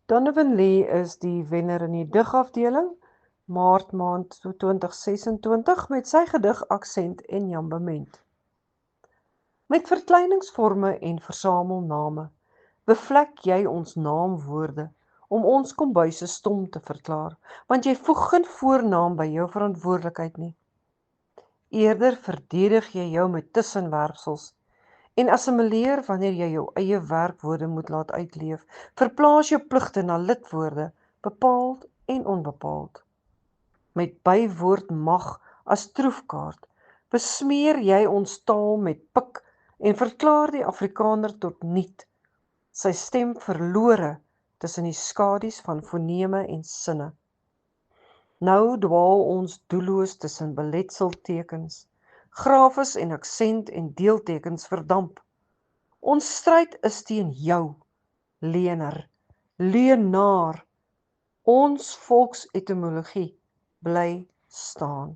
Donovan Lee is die wenner in die digafdeling, Maart maand 2026 met sy gedig Aksent en Jambement. Met verkleiningsvorme en versamelname bevlek jy ons naamwoorde om ons kombuise stom te verklaar, want jy voeg geen voornaam by jou verantwoordelikheid nie. Eerder verdedig jy jou met tussenwerpsels en assimileer wanneer jy jou eie werkwoorde moet laat uitleef, verplaas jou pligte na lidwoorde, bepaald en onbepaald. Met bywoord mag as troefkaart, besmeer jy ons taal met pik en verklaar die Afrikaner tot niet, sy stem verlore tussen die skadu's van foneme en sinne. Nou dwaal ons doelloos tussen beletseltekens, grafes en aksent en deeltekens verdamp. Ons stryd is teen jou, lener, leenaar. Ons volksetimologie bly staan.